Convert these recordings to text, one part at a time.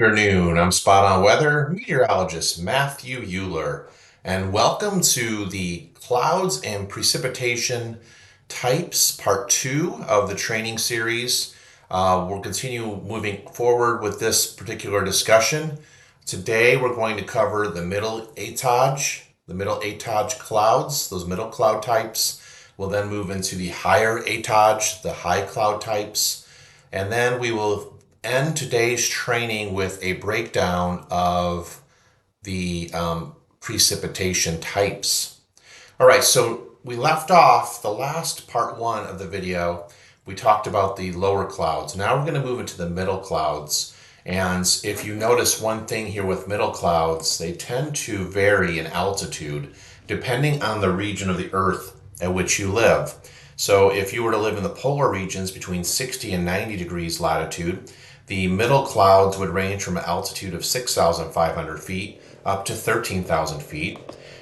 Afternoon. I'm Spot On Weather meteorologist Matthew Euler, and welcome to the Clouds and Precipitation Types Part 2 of the training series. We'll continue moving forward with this particular discussion. Today we're going to cover the middle étage clouds, those middle cloud types. We'll then move into the higher étage, the high cloud types, and then we will end today's training with a breakdown of the precipitation types. All right, so we left off the last part one of the video. We talked about the lower clouds. Now we're going to move into the middle clouds. And if you notice one thing here with middle clouds, they tend to vary in altitude depending on the region of the Earth at which you live. So if you were to live in the polar regions between 60 and 90 degrees latitude, the middle clouds would range from an altitude of 6,500 feet up to 13,000 feet.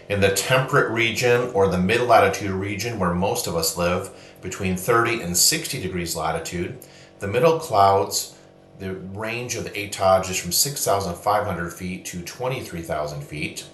In the temperate region or the mid-latitude region where most of us live, between 30 and 60 degrees latitude, the middle clouds, the range of the étage is from 6,500 feet to 23,000 feet.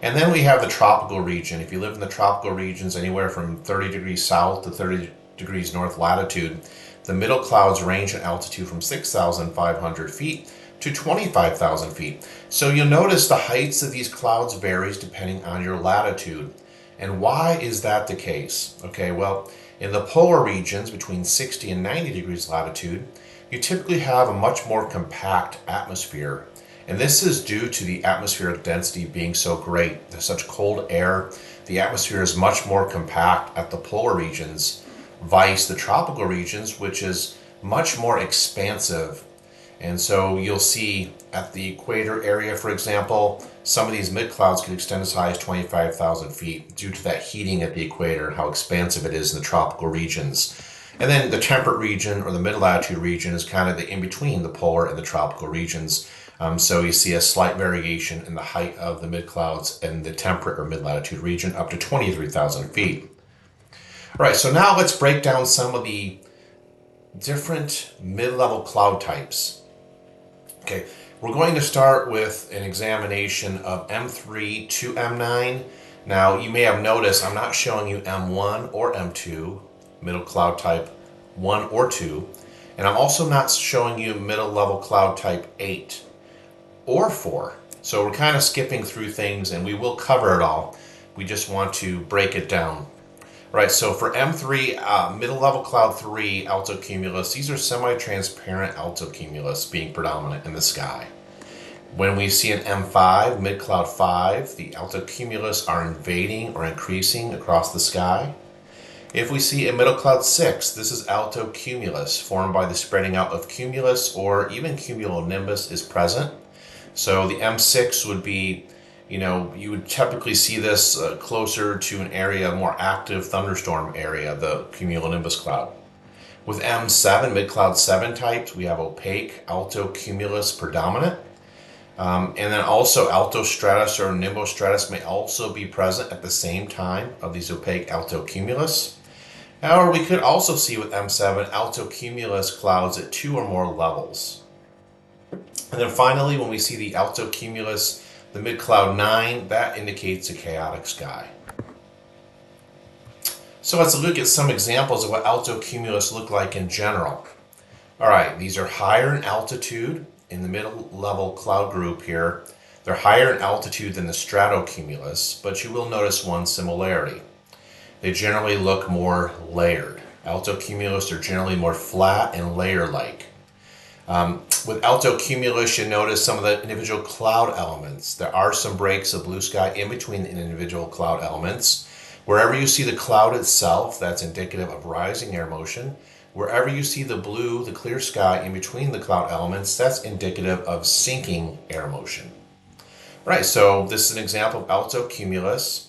And then we have the tropical region. If you live in the tropical regions anywhere from 30 degrees south to 30 degrees north latitude, the middle clouds range in altitude from 6,500 feet to 25,000 feet. So you'll notice the heights of these clouds varies depending on your latitude. And why is that the case? Okay, well, in the polar regions between 60 and 90 degrees latitude, you typically have a much more compact atmosphere. And this is due to the atmospheric density being so great. There's such cold air. The atmosphere is much more compact at the polar regions, vice the tropical regions, which is much more expansive. And so you'll see at the equator area, for example, some of these mid-clouds can extend as high as 25,000 feet due to that heating at the equator, how expansive it is in the tropical regions. And then the temperate region or the mid-latitude region is kind of the in-between the polar and the tropical regions. So you see a slight variation in the height of the mid-clouds in the temperate or mid-latitude region up to 23,000 feet. All right, so now let's break down some of the different mid-level cloud types. Okay, we're going to start with an examination of M3 to M9. Now, you may have noticed I'm not showing you M1 or M2, middle cloud type 1 or 2, and I'm also not showing you middle level cloud type 8 or 4. So we're kind of skipping through things, and we will cover it all. We just want to break it down. Right, so for M3, middle level cloud 3, altocumulus, these are semi-transparent altocumulus being predominant in the sky. When we see an M5, mid cloud 5, the altocumulus are invading or increasing across the sky. If we see a middle cloud 6, this is altocumulus, formed by the spreading out of cumulus or even cumulonimbus is present. So the M6 would be, you would typically see this closer to an area, a more active thunderstorm area, the cumulonimbus cloud. With M7, mid-cloud 7 types, we have opaque altocumulus predominant. And then also altostratus or nimbostratus may also be present at the same time of these opaque altocumulus. However, we could also see with M7 altocumulus clouds at 2 or more levels. And then finally, when we see the altocumulus, the mid-cloud 9, that indicates a chaotic sky. So let's look at some examples of what altocumulus look like in general. All right, these are higher in altitude in the middle level cloud group here. They're higher in altitude than the stratocumulus, but you will notice one similarity. They generally look more layered. Altocumulus are generally more flat and layer-like. With altocumulus, you notice some of the individual cloud elements. There are some breaks of blue sky in between the individual cloud elements. Wherever you see the cloud itself, that's indicative of rising air motion. Wherever you see the blue, the clear sky in between the cloud elements, that's indicative of sinking air motion. Right, so this is an example of altocumulus.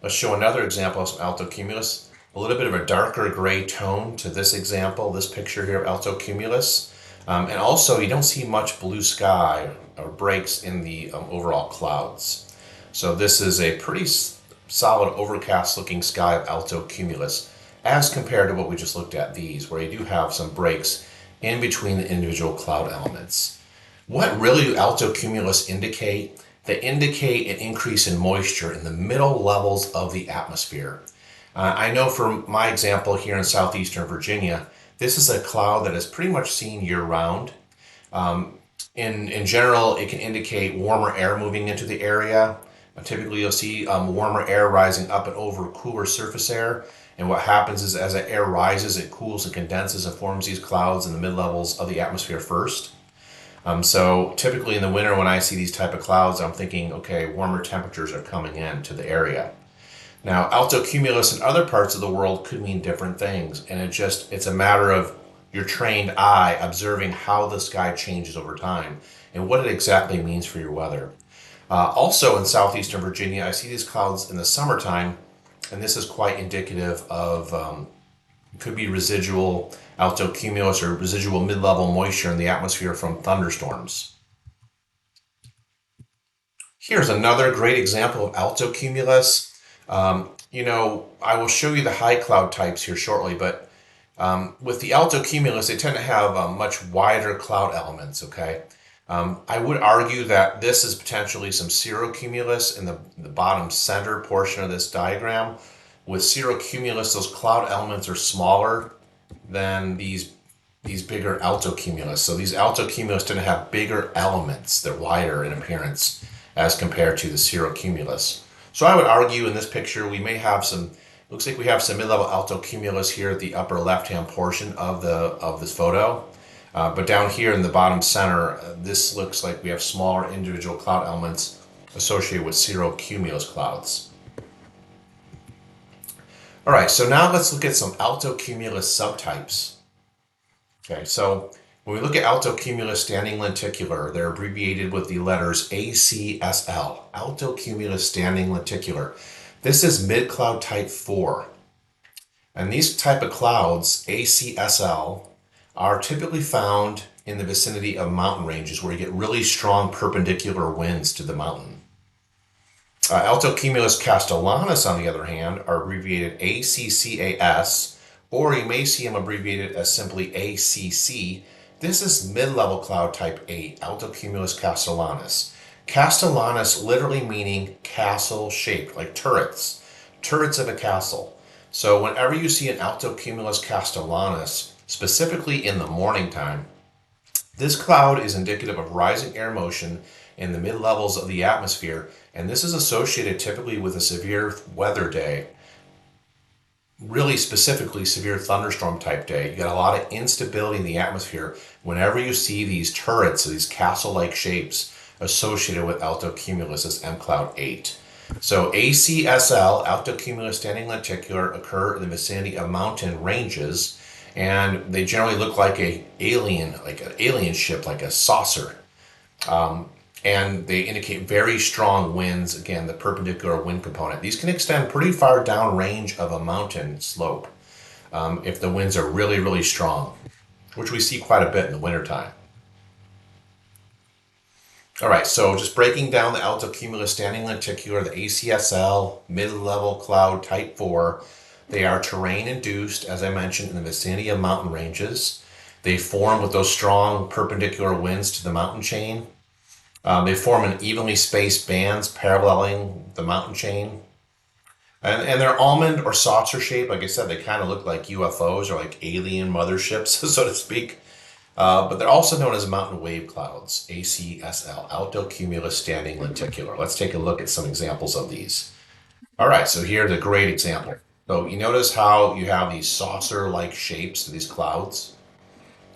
Let's show another example of some altocumulus. A little bit of a darker gray tone to this example, this picture here of altocumulus. And also, you don't see much blue sky or breaks in the overall clouds. So this is a pretty solid overcast looking sky of altocumulus as compared to what we just looked at, these, where you do have some breaks in between the individual cloud elements. What really do altocumulus indicate? They indicate an increase in moisture in the middle levels of the atmosphere. I know from my example here in southeastern Virginia, this is a cloud that is pretty much seen year round. In general, it can indicate warmer air moving into the area. Typically, you'll see warmer air rising up and over cooler surface air. And what happens is as that air rises, it cools and condenses and forms these clouds in the mid levels of the atmosphere first. So typically in the winter, when I see these type of clouds, I'm thinking, okay, warmer temperatures are coming in to the area. Now, altocumulus in other parts of the world could mean different things, and it's a matter of your trained eye observing how the sky changes over time and what it exactly means for your weather. Also in southeastern Virginia, I see these clouds in the summertime, and this is quite indicative of could be residual altocumulus or residual mid-level moisture in the atmosphere from thunderstorms. Here's another great example of altocumulus. I will show you the high cloud types here shortly, but with the altocumulus, they tend to have much wider cloud elements, okay? I would argue that this is potentially some cirrocumulus in the bottom center portion of this diagram. With cirrocumulus, those cloud elements are smaller than these bigger altocumulus. So these altocumulus tend to have bigger elements. They're wider in appearance as compared to the cirrocumulus. So I would argue in this picture we may have some. Looks like we have some mid-level altocumulus here at the upper left-hand portion of this photo. But down here in the bottom center, this looks like we have smaller individual cloud elements associated with cirrocumulus clouds. All right, so now let's look at some altocumulus subtypes. Okay, so when we look at altocumulus standing lenticular, they're abbreviated with the letters ACSL, altocumulus standing lenticular. This is mid-cloud type 4. And these type of clouds, ACSL, are typically found in the vicinity of mountain ranges where you get really strong perpendicular winds to the mountain. Altocumulus castellanus, on the other hand, are abbreviated ACCAS, or you may see them abbreviated as simply ACC. This is mid-level cloud type 8, altocumulus castellanus. Castellanus literally meaning castle shaped, like turrets of a castle. So whenever you see an altocumulus castellanus, specifically in the morning time, this cloud is indicative of rising air motion in the mid-levels of the atmosphere, and this is associated typically with a severe weather day, really specifically severe thunderstorm type day. You got a lot of instability in the atmosphere whenever you see these turrets, these castle-like shapes associated with altocumulus as M Cloud 8. So ACSL, altocumulus standing lenticular, occur in the vicinity of mountain ranges, and they generally look like an alien ship, like a saucer. And they indicate very strong winds, again, the perpendicular wind component. These can extend pretty far down range of a mountain slope if the winds are really, really strong, which we see quite a bit in the wintertime. All right, so just breaking down the altocumulus standing lenticular, the ACSL, mid-level cloud type 4, they are terrain induced, as I mentioned, in the vicinity of mountain ranges. They form with those strong perpendicular winds to the mountain chain. They form in evenly spaced bands paralleling the mountain chain. And they're almond or saucer shaped. Like I said, they kind of look like UFOs or like alien motherships, so to speak. But they're also known as mountain wave clouds, ACSL, altocumulus standing lenticular. Let's take a look at some examples of these. All right, so here's a great example. So you notice how you have these saucer-like shapes to these clouds?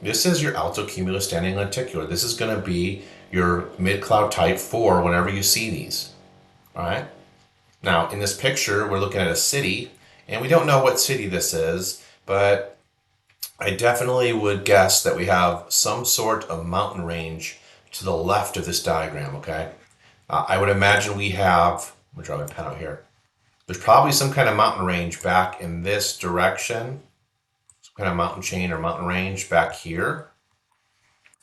This is your altocumulus standing lenticular. This is going to be your mid-cloud type 4 whenever you see these. All right. Now, in this picture, we're looking at a city, and we don't know what city this is, but I definitely would guess that we have some sort of mountain range to the left of this diagram, okay? I would imagine we have, I'm going to draw my pen out here. There's probably some kind of mountain range back in this direction, some kind of mountain chain or mountain range back here.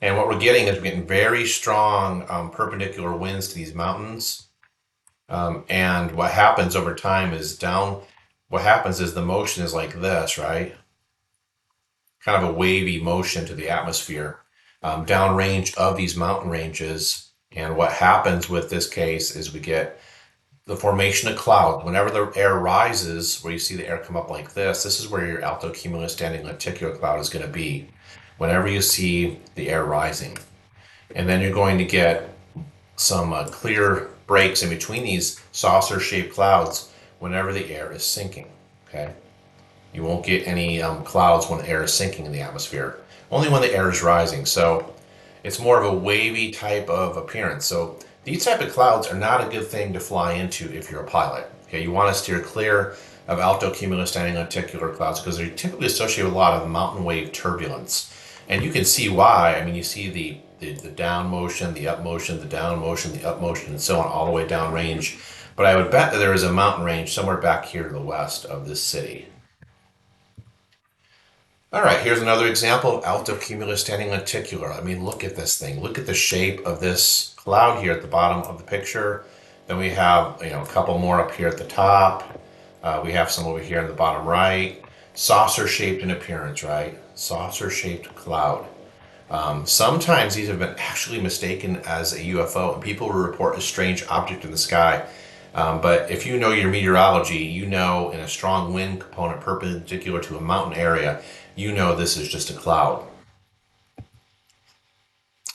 And what we're getting is we're getting very strong perpendicular winds to these mountains. And what happens over time is what happens is the motion is like this, right? Kind of a wavy motion to the atmosphere. downrange of these mountain ranges. And what happens with this case is we get the formation of cloud. Whenever the air rises, where you see the air come up like this is where your altocumulus standing lenticular cloud is going to be. Whenever you see the air rising. And then you're going to get some clear breaks in between these saucer-shaped clouds whenever the air is sinking. Okay, you won't get any clouds when air is sinking in the atmosphere. Only when the air is rising. So it's more of a wavy type of appearance. So these type of clouds are not a good thing to fly into if you're a pilot. Okay, you want to steer clear of altocumulus standing lenticular clouds because they're typically associated with a lot of mountain wave turbulence. And you can see why. I mean, you see the down motion, the up motion, the down motion, the up motion, and so on, all the way down range. But I would bet that there is a mountain range somewhere back here to the west of this city. All right, here's another example of altocumulus standing lenticular. I mean, look at this thing. Look at the shape of this cloud here at the bottom of the picture. Then we have, a couple more up here at the top. We have some over here in the bottom right. Saucer-shaped in appearance, right? Saucer-shaped cloud. Sometimes these have been actually mistaken as a UFO, and people will report a strange object in the sky. But if you know your meteorology, you know in a strong wind component perpendicular to a mountain area, you know this is just a cloud.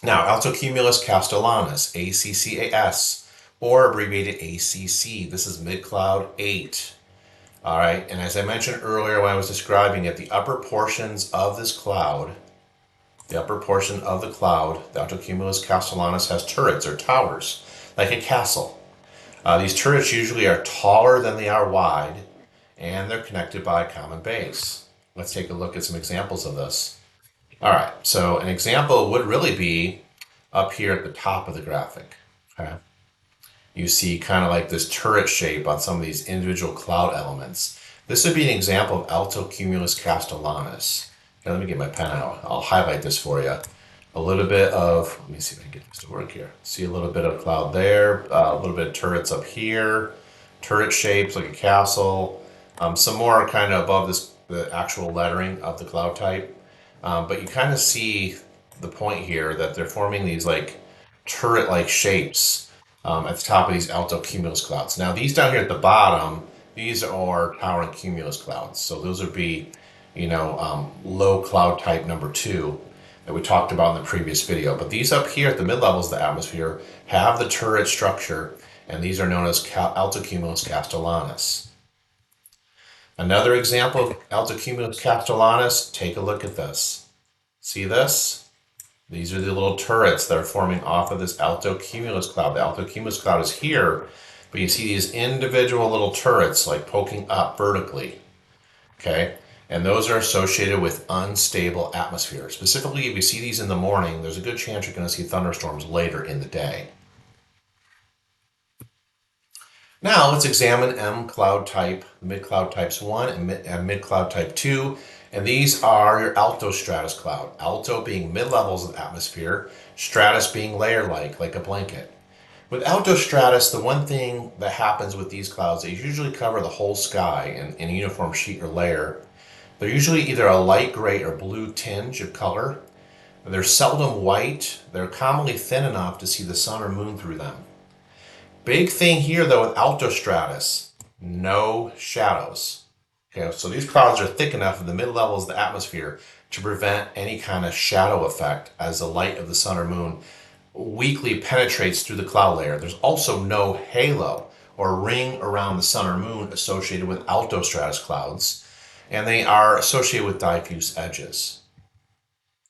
Now, altocumulus castellanus, ACCAS, or abbreviated ACC. This is mid-cloud 8. All right, and as I mentioned earlier when I was describing it, the upper portions of this cloud, the upper portion of the cloud, the altocumulus castellanus, has turrets or towers, like a castle. These turrets usually are taller than they are wide, and they're connected by a common base. Let's take a look at some examples of this. All right, so an example would really be up here at the top of the graphic. Okay, you see kind of like this turret shape on some of these individual cloud elements. This would be an example of altocumulus castellanus. Okay, let me get my pen out. I'll highlight this for you. A little bit of, let me see if I can get this to work here. See a little bit of cloud there, a little bit of turrets up here, turret shapes like a castle, some more kind of above this, the actual lettering of the cloud type. But you kind of see the point here that they're forming these like turret-like shapes at the top of these altocumulus clouds. Now these down here at the bottom, these are towering cumulus clouds. So those would be, low cloud type number 2 that we talked about in the previous video. But these up here at the mid-levels of the atmosphere have the turret structure, and these are known as altocumulus castellanus. Another example of altocumulus castellanus, take a look at this. See this? These are the little turrets that are forming off of this altocumulus cloud. The altocumulus cloud is here, but you see these individual little turrets like poking up vertically. Okay? And those are associated with unstable atmosphere. Specifically, if you see these in the morning, there's a good chance you're going to see thunderstorms later in the day. Now let's examine M cloud type, mid-cloud types 1 and mid-cloud type 2. And these are your altostratus cloud. Alto being mid-levels of the atmosphere, stratus being layer-like, like a blanket. With altostratus, the one thing that happens with these clouds, they usually cover the whole sky in a uniform sheet or layer. They're usually either a light gray or blue tinge of color. They're seldom white. They're commonly thin enough to see the sun or moon through them. Big thing here though with altostratus, no shadows. Okay, so these clouds are thick enough in the mid-levels of the atmosphere to prevent any kind of shadow effect as the light of the sun or moon weakly penetrates through the cloud layer. There's also no halo or ring around the sun or moon associated with altostratus clouds, and they are associated with diffuse edges.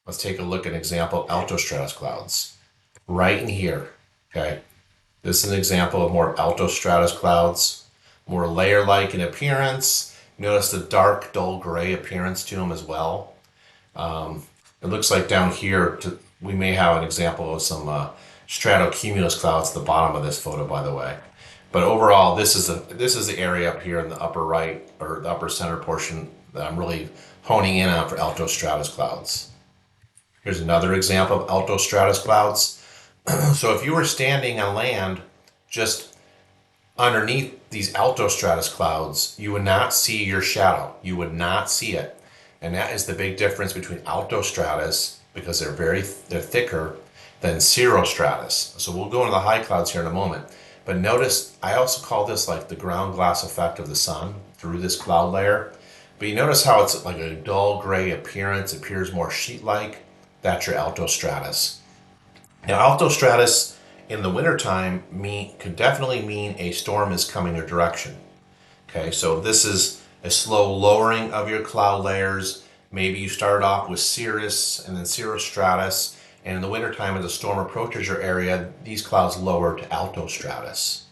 Let's take a look at an example of altostratus clouds. Right in here, okay? This is an example of more altostratus clouds, more layer-like in appearance. Notice the dark, dull gray appearance to them as well. It looks like down here, we may have an example of some stratocumulus clouds at the bottom of this photo, by the way. But overall, this is the area up here in the upper right or the upper center portion that I'm really honing in on for altostratus clouds. Here's another example of altostratus clouds. So if you were standing on land just underneath these altostratus clouds, you would not see your shadow. You would not see it. And that is the big difference between altostratus because they're thicker than cirrostratus. So we'll go into the high clouds here in a moment. But notice, I also call this like the ground glass effect of the sun through this cloud layer. But you notice how it's like a dull gray appearance, appears more sheet-like. That's your altostratus. Now, altostratus in the wintertime could definitely mean a storm is coming your direction. Okay, so this is a slow lowering of your cloud layers. Maybe you started off with cirrus and then cirrostratus, and in the wintertime as a storm approaches your area, these clouds lower to altostratus.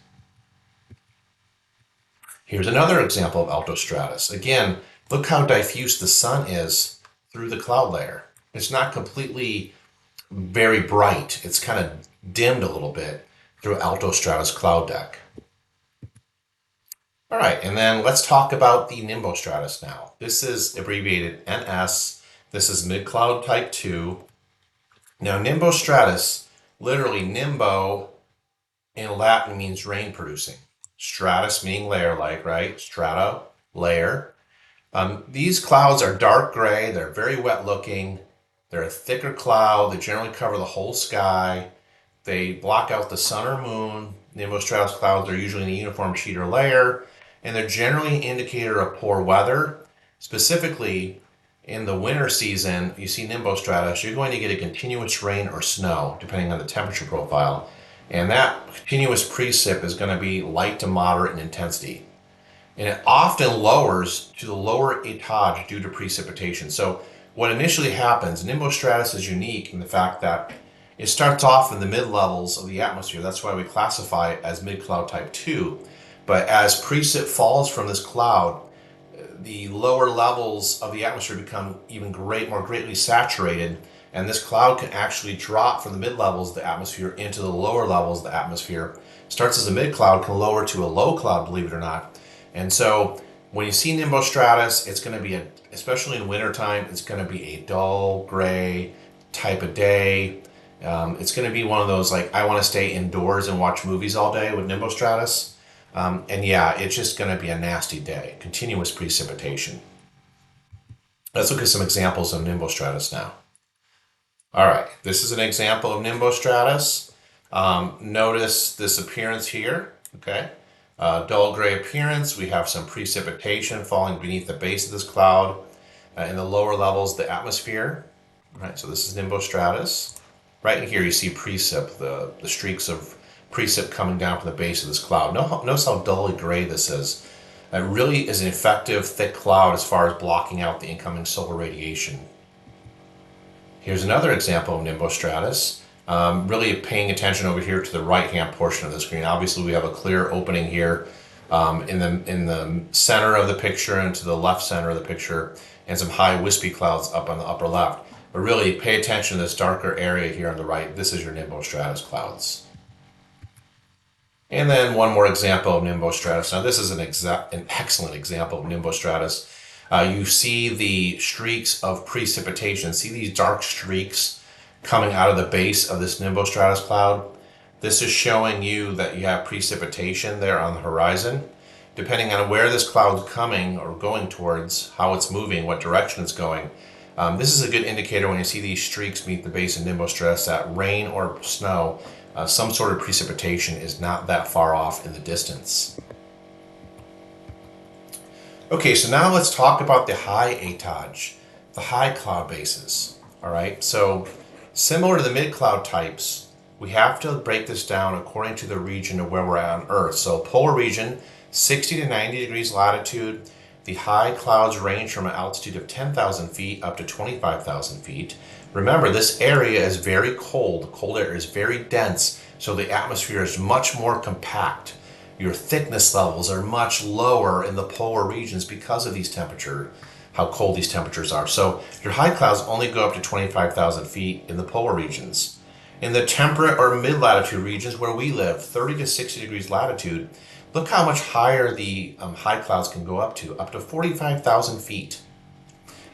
Here's another example of altostratus. Again, look how diffuse the sun is through the cloud layer. It's not completely very bright. It's kind of dimmed a little bit through altostratus cloud deck. All right, and then let's talk about the nimbostratus now. This is abbreviated NS. This is mid-cloud type 2. Now, nimbostratus, literally nimbo in Latin means rain producing. Stratus meaning layer-like, right? Strata, layer. These clouds are dark gray. They're very wet looking. They're a thicker cloud. They generally cover the whole sky. They block out the sun or moon. Nimbostratus clouds are usually in a uniform sheet or layer, and they're generally an indicator of poor weather. Specifically, in the winter season, you see nimbostratus, you're going to get a continuous rain or snow, depending on the temperature profile. And that continuous precip is going to be light to moderate in intensity. And it often lowers to the lower etage due to precipitation. So what initially happens, nimbostratus is unique in the fact that it starts off in the mid-levels of the atmosphere. That's why we classify it as mid-cloud type 2. But as precip falls from this cloud, the lower levels of the atmosphere become even more greatly saturated, and this cloud can actually drop from the mid-levels of the atmosphere into the lower levels of the atmosphere. Starts as a mid-cloud, can lower to a low cloud, believe it or not. And so when you see nimbostratus, it's going to be, especially in wintertime, it's going to be a dull gray type of day. It's going to be one of those, like, I want to stay indoors and watch movies all day with nimbostratus. And yeah, it's just going to be a nasty day. Continuous precipitation. Let's look at some examples of nimbostratus now. All right, this is an example of nimbostratus. Notice this appearance here, okay? Dull gray appearance. We have some precipitation falling beneath the base of this cloud in the lower levels of the atmosphere. All right, so this is nimbostratus. Right in here you see precip, the streaks of precip coming down from the base of this cloud. Notice how dully gray this is. It really is an effective thick cloud as far as blocking out the incoming solar radiation. Here's another example of nimbostratus. Really paying attention over here to the right-hand portion of the screen. Obviously, we have a clear opening here in the center of the picture and to the left center of the picture, and some high wispy clouds up on the upper left. But really, pay attention to this darker area here on the right. This is your nimbostratus clouds. And then one more example of nimbostratus. Now, this is an excellent example of nimbostratus. You see the streaks of precipitation. See these dark streaks coming out of the base of this nimbostratus cloud? This is showing you that you have precipitation there on the horizon. Depending on where this cloud is coming or going towards, how it's moving, what direction it's going, this is a good indicator when you see these streaks meet the base of nimbostratus that rain or snow, some sort of precipitation is not that far off in the distance. Okay, so now let's talk about the high etage, the high cloud bases. All right, so similar to the mid-cloud types, we have to break this down according to the region of where we're at on Earth. So polar region, 60 to 90 degrees latitude. The high clouds range from an altitude of 10,000 feet up to 25,000 feet. Remember, this area is very cold. The cold air is very dense, so the atmosphere is much more compact. Your thickness levels are much lower in the polar regions because of these temperatures, how cold these temperatures are. So your high clouds only go up to 25,000 feet in the polar regions. In the temperate or mid-latitude regions where we live, 30 to 60 degrees latitude, look how much higher the high clouds can go up to 45,000 feet.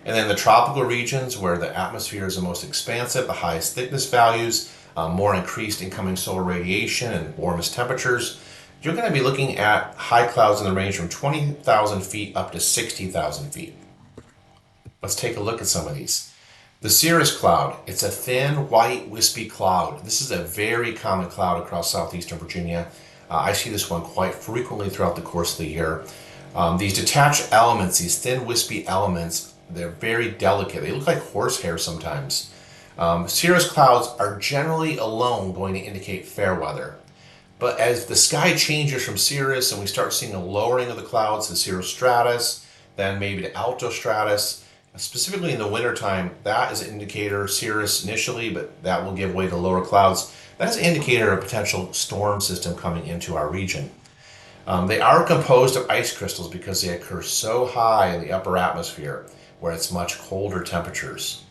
And then the tropical regions where the atmosphere is the most expansive, the highest thickness values, more increased incoming solar radiation and warmest temperatures, you're going to be looking at high clouds in the range from 20,000 feet up to 60,000 feet. Let's take a look at some of these. The cirrus cloud, it's a thin, white, wispy cloud. This is a very common cloud across southeastern Virginia. I see this one quite frequently throughout the course of the year. These detached elements, these thin, wispy elements, they're very delicate. They look like horsehair sometimes. Cirrus clouds are generally alone going to indicate fair weather. But as the sky changes from cirrus and we start seeing a lowering of the clouds to cirrostratus, then maybe to altostratus, specifically in the wintertime, that is an indicator, cirrus initially, but that will give way to lower clouds. That's an indicator of a potential storm system coming into our region. They are composed of ice crystals because they occur so high in the upper atmosphere where it's much colder temperatures.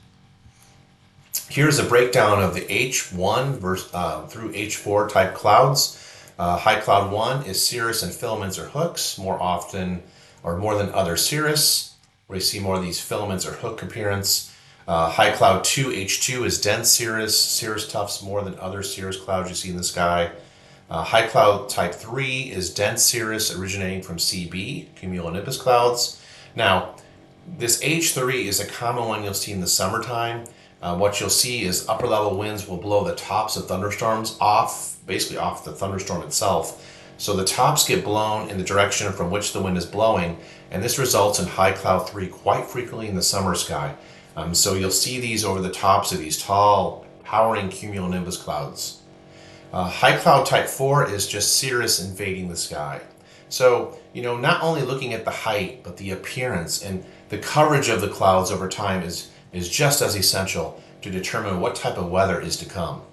Here's a breakdown of the H1 through H4 type clouds. High cloud 1 is cirrus and filaments or hooks, more often or more than other cirrus, where you see more of these filaments or hook appearance. High cloud 2, H2, is dense cirrus tufts more than other cirrus clouds you see in the sky. High cloud type 3 is dense cirrus originating from CB, cumulonimbus clouds. Now, this H3 is a common one you'll see in the summertime. What you'll see is upper level winds will blow the tops of thunderstorms off, basically off the thunderstorm itself. So the tops get blown in the direction from which the wind is blowing, and this results in high cloud 3 quite frequently in the summer sky. So you'll see these over the tops of these tall, towering cumulonimbus clouds. High cloud type 4 is just cirrus invading the sky. So, not only looking at the height, but the appearance and the coverage of the clouds over time is just as essential to determine what type of weather is to come.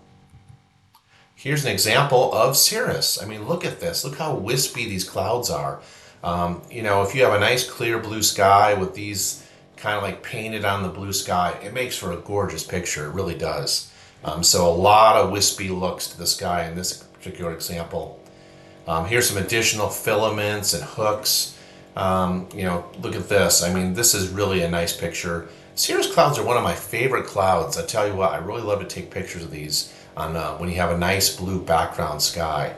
Here's an example of cirrus. I mean, look at this. Look how wispy these clouds are. If you have a nice clear blue sky with these kind of like painted on the blue sky, it makes for a gorgeous picture. It really does. So a lot of wispy looks to the sky in this particular example. Here's some additional filaments and hooks. Look at this. I mean, this is really a nice picture. Cirrus clouds are one of my favorite clouds. I tell you what, I really love to take pictures of these on when you have a nice blue background sky.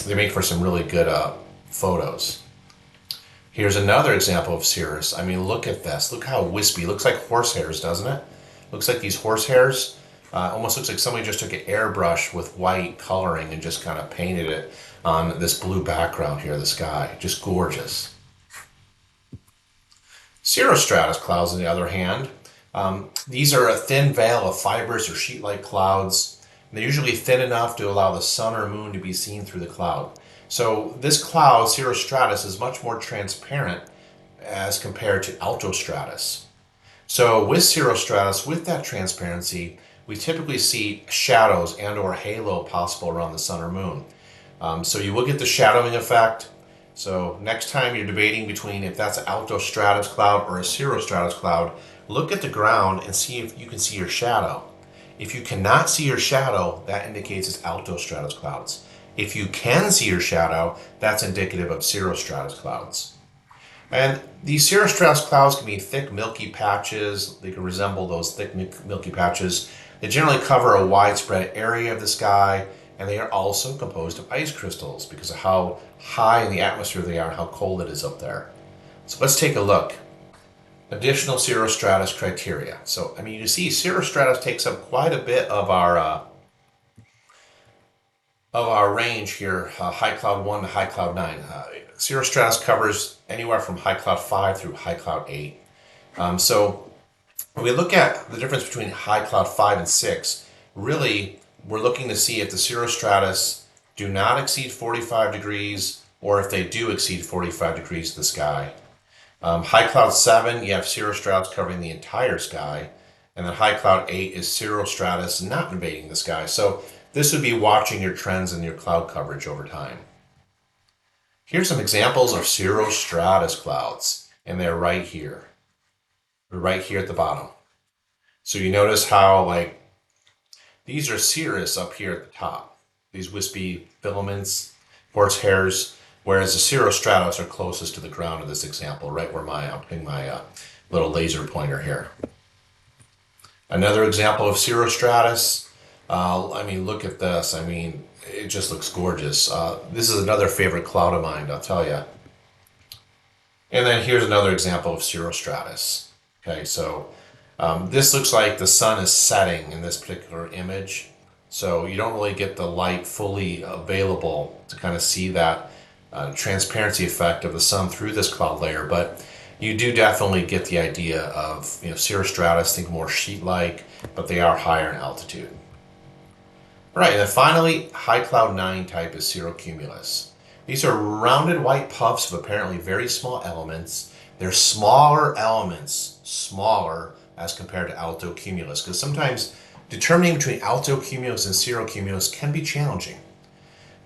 They make for some really good photos. Here's another example of cirrus. I mean, look at this. Look how wispy. It looks like horsehairs, doesn't it? Looks like these horsehairs. Almost looks like somebody just took an airbrush with white coloring and just kind of painted it on this blue background here of the sky. Just gorgeous. Cirrostratus clouds, on the other hand, these are a thin veil of fibrous or sheet-like clouds. They're usually thin enough to allow the sun or moon to be seen through the cloud. So this cloud, cirrostratus, is much more transparent as compared to altostratus. So with cirrostratus, with that transparency, we typically see shadows and or halo possible around the sun or moon. So you will get the shadowing effect. So next time you're debating between if that's an altostratus cloud or a cirrostratus cloud, look at the ground and see if you can see your shadow. If you cannot see your shadow, that indicates it's altostratus clouds. If you can see your shadow, that's indicative of cirrostratus clouds. And these cirrostratus clouds can be thick, milky patches. They can resemble those thick, milky patches. They generally cover a widespread area of the sky, and they are also composed of ice crystals because of how high in the atmosphere they are and how cold it is up there. So let's take a look. Additional cirrostratus criteria. So, you see cirrostratus takes up quite a bit of our range here, high cloud 1 to high cloud 9. Cirrostratus covers anywhere from high cloud 5 through high cloud 8. So when we look at the difference between high cloud 5 and 6, really we're looking to see if the cirrostratus do not exceed 45 degrees or if they do exceed 45 degrees to the sky. High cloud 7, you have cirrostratus covering the entire sky, and then high cloud 8 is cirrostratus not invading the sky. So this would be watching your trends in your cloud coverage over time. Here's some examples of cirrostratus clouds, and they're right here. They're right here at the bottom. So you notice how these are cirrus up here at the top. These wispy filaments, horsehairs, whereas the cirrostratus are closest to the ground in this example, right where I'm putting my little laser pointer here. Another example of cirrostratus. Look at this. It just looks gorgeous. This is another favorite cloud of mine, I'll tell you. And then here's another example of cirrostratus. Okay, so This looks like the sun is setting in this particular image, so you don't really get the light fully available to kind of see that transparency effect of the sun through this cloud layer, but you do definitely get the idea of, cirrostratus, think more sheet-like, but they are higher in altitude. All right, and then finally, high cloud 9 type is cirrocumulus. These are rounded white puffs of apparently very small elements. They're smaller elements, smaller as compared to altocumulus, because sometimes determining between altocumulus and cirrocumulus can be challenging.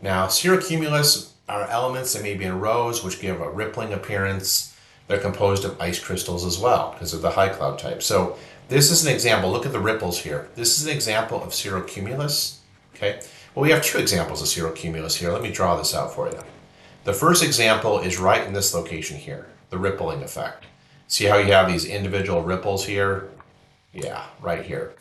Now, cirrocumulus are elements that may be in rows, which give a rippling appearance. They're composed of ice crystals as well, because of the high cloud type. So this is an example. Look at the ripples here. This is an example of cirrocumulus. Okay. Well, we have two examples of cirrocumulus here. Let me draw this out for you. The first example is right in this location here, the rippling effect. See how you have these individual ripples here? Yeah, right here.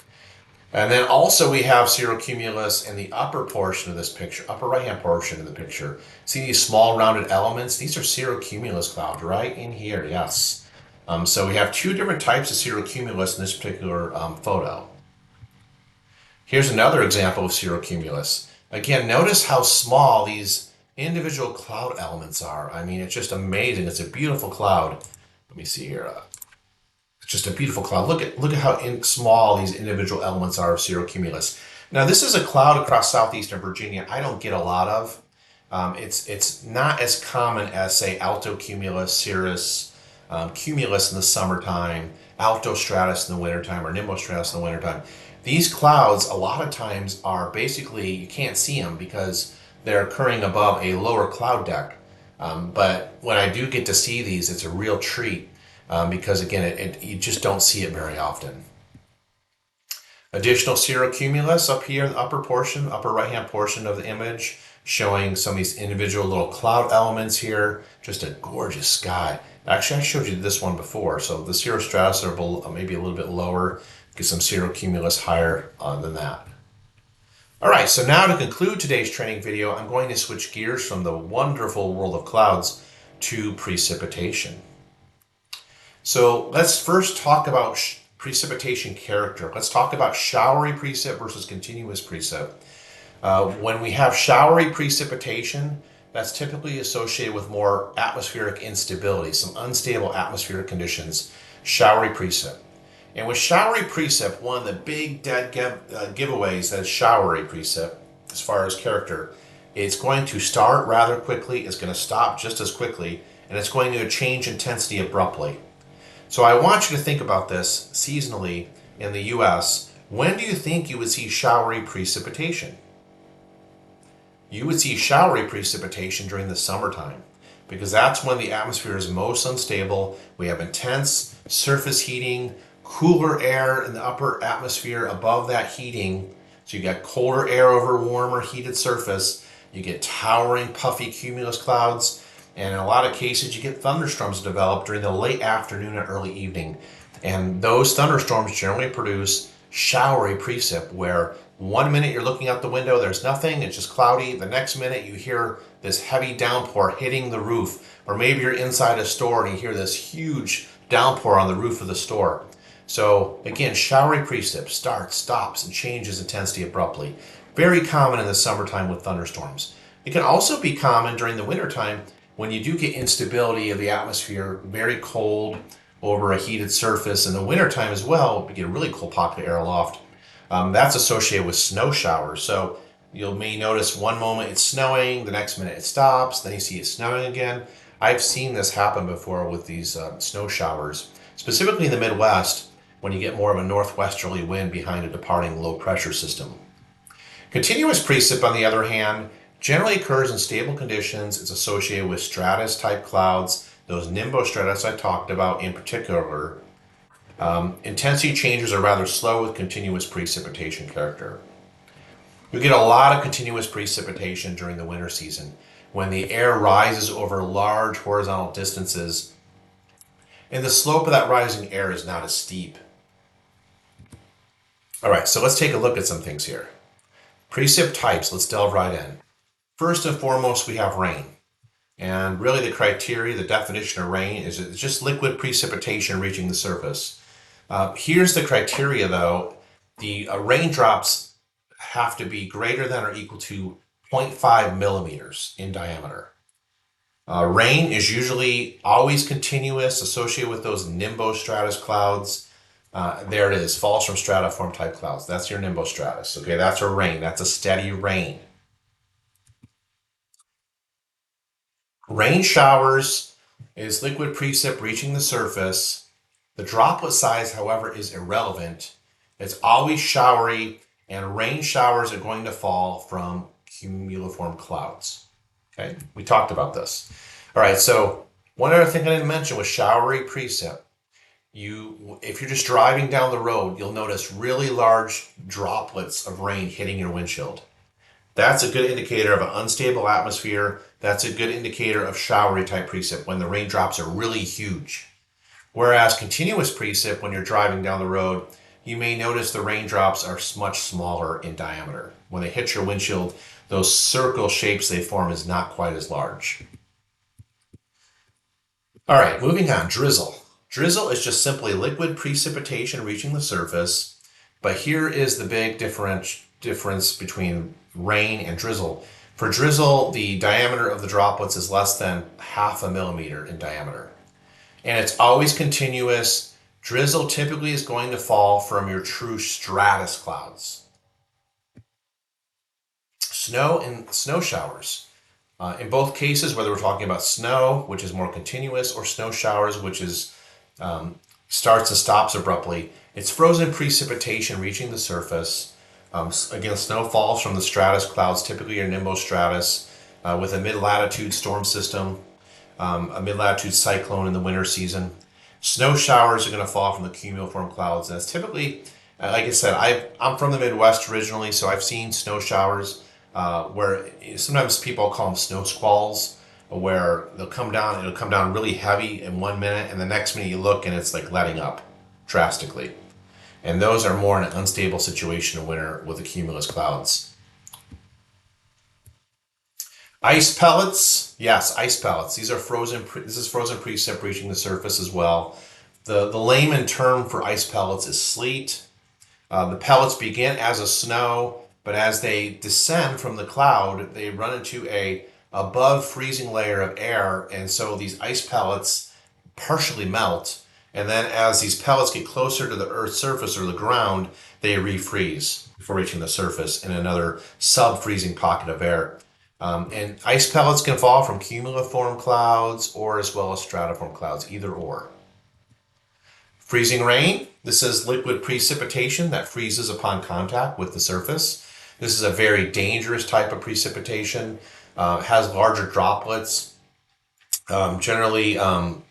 And then also we have cirrocumulus in the upper portion of this picture, upper right-hand portion of the picture. See these small rounded elements? These are cirrocumulus clouds right in here, yes. So we have two different types of cirrocumulus in this particular photo. Here's another example of cirrocumulus. Again, notice how small these individual cloud elements are. I mean, it's just amazing. It's a beautiful cloud. Let me see here. It's just a beautiful cloud. Look at how small these individual elements are of cirrocumulus. Now, this is a cloud across southeastern Virginia I don't get a lot of. It's not as common as, say, altocumulus, cirrus, cumulus in the summertime, altostratus in the wintertime, or nimbostratus in the wintertime. These clouds, a lot of times, are basically, you can't see them because they're occurring above a lower cloud deck. But when I do get to see these, it's a real treat because, again, you just don't see it very often. Additional cirrocumulus up here in the upper portion, upper right-hand portion of the image, showing some of these individual little cloud elements here. Just a gorgeous sky. Actually, I showed you this one before, so the cirrostratus are maybe a little bit lower. Get some cirrocumulus higher than that. All right, so now to conclude today's training video, I'm going to switch gears from the wonderful world of clouds to precipitation. So let's first talk about precipitation character. Let's talk about showery precip versus continuous precip. When we have showery precipitation, that's typically associated with more atmospheric instability, some unstable atmospheric conditions, showery precip. And with showery precip, one of the big dead giveaways that is showery precip, as far as character, it's going to start rather quickly, it's going to stop just as quickly, and it's going to change intensity abruptly. So I want you to think about this seasonally in the US. When do you think you would see showery precipitation? You would see showery precipitation during the summertime, because that's when the atmosphere is most unstable. We have intense surface heating, cooler air in the upper atmosphere above that heating. So you got colder air over warmer heated surface. You get towering puffy cumulus clouds. And in a lot of cases, you get thunderstorms develop during the late afternoon and early evening. And those thunderstorms generally produce showery precip, where one minute you're looking out the window, there's nothing, it's just cloudy. The next minute you hear this heavy downpour hitting the roof. Or maybe you're inside a store and you hear this huge downpour on the roof of the store. So again, showery precip starts, stops, and changes intensity abruptly. Very common in the summertime with thunderstorms. It can also be common during the wintertime when you do get instability of the atmosphere, very cold over a heated surface. In the wintertime as well, we get a really cold pocket of air aloft. That's associated with snow showers. So you may notice one moment it's snowing, the next minute it stops, then you see it snowing again. I've seen this happen before with these snow showers, specifically in the Midwest, when you get more of a northwesterly wind behind a departing low pressure system. Continuous precip, on the other hand, generally occurs in stable conditions. It's associated with stratus type clouds, those nimbostratus I talked about in particular. Intensity changes are rather slow with continuous precipitation character. We get a lot of continuous precipitation during the winter season when the air rises over large horizontal distances and the slope of that rising air is not as steep. All right, so let's take a look at some things here. Precip types, let's delve right in. First and foremost, we have rain. And really the criteria, the definition of rain is it's just liquid precipitation reaching the surface. Here's the criteria though. The raindrops have to be greater than or equal to zero point 0.5 millimeters in diameter. Rain is usually always continuous, associated with those nimbostratus clouds. There it is, falls from stratiform type clouds. That's your nimbostratus. Okay, that's a rain. That's a steady rain. Rain showers is liquid precip reaching the surface. The droplet size, however, is irrelevant. It's always showery, and rain showers are going to fall from cumuliform clouds. Okay, we talked about this. All right, so one other thing I didn't mention was showery precip. If you're just driving down the road, you'll notice really large droplets of rain hitting your windshield. That's a good indicator of an unstable atmosphere. That's a good indicator of showery type precip when the raindrops are really huge. Whereas continuous precip, when you're driving down the road, you may notice the raindrops are much smaller in diameter. When they hit your windshield, those circle shapes they form is not quite as large. All right, moving on, drizzle. Drizzle is just simply liquid precipitation reaching the surface, but here is the big difference between rain and drizzle. For drizzle, the diameter of the droplets is less than half a millimeter in diameter. And it's always continuous. Drizzle typically is going to fall from your true stratus clouds. Snow and snow showers. In both cases, whether we're talking about snow, which is more continuous, or snow showers, which is starts and stops abruptly, it's frozen precipitation reaching the surface. Again, snow falls from the stratus clouds, typically your nimbostratus, with a mid-latitude storm system, a mid-latitude cyclone in the winter season. Snow showers are going to fall from the cumuliform clouds. And it's typically, like I said, I'm from the Midwest originally, so I've seen snow showers where sometimes people call them snow squalls, where it'll come down really heavy in 1 minute, and the next minute you look and it's like letting up drastically. And those are more in an unstable situation in winter with the cumulus clouds. Ice pellets, yes, ice pellets. These are frozen. This is frozen precip reaching the surface as well. The layman term for ice pellets is sleet. The pellets begin as a snow, but as they descend from the cloud, they run into a above freezing layer of air, and so these ice pellets partially melt. And then as these pellets get closer to the Earth's surface or the ground, they refreeze before reaching the surface in another sub-freezing pocket of air. And ice pellets can fall from cumuliform clouds or as well as stratiform clouds, either or. Freezing rain. This is liquid precipitation that freezes upon contact with the surface. This is a very dangerous type of precipitation. Has larger droplets, generally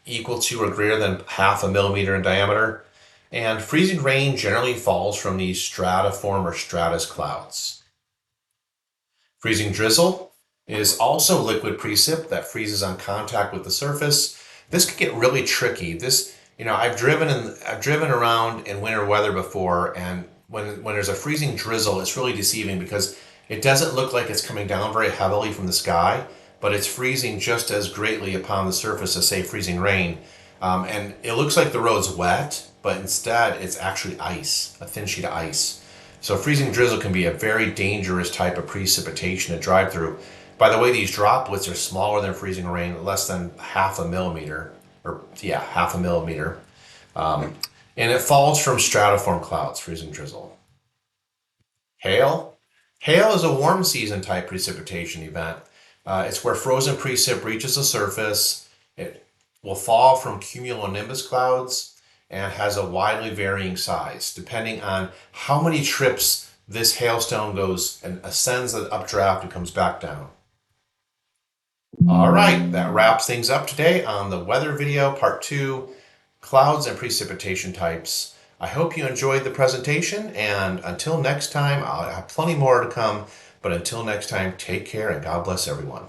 equal to or greater than half a millimeter in diameter. And freezing rain generally falls from these stratiform or stratus clouds. Freezing drizzle is also liquid precip that freezes on contact with the surface. This can get really tricky. I've driven around in winter weather before, and when there's a freezing drizzle, it's really deceiving because it doesn't look like it's coming down very heavily from the sky, but it's freezing just as greatly upon the surface as, say, freezing rain. And it looks like the road's wet, but instead it's actually ice, a thin sheet of ice. So freezing drizzle can be a very dangerous type of precipitation to drive through. By the way, these droplets are smaller than freezing rain, less than half a millimeter, half a millimeter. And it falls from stratiform clouds, freezing drizzle. Hail. Hail is a warm season type precipitation event. It's where frozen precip reaches the surface. It will fall from cumulonimbus clouds and has a widely varying size, depending on how many trips this hailstone goes and ascends the updraft and comes back down. All right, that wraps things up today on the weather video, part 2, clouds and precipitation types. I hope you enjoyed the presentation, and until next time, I'll have plenty more to come, but until next time, take care and God bless everyone.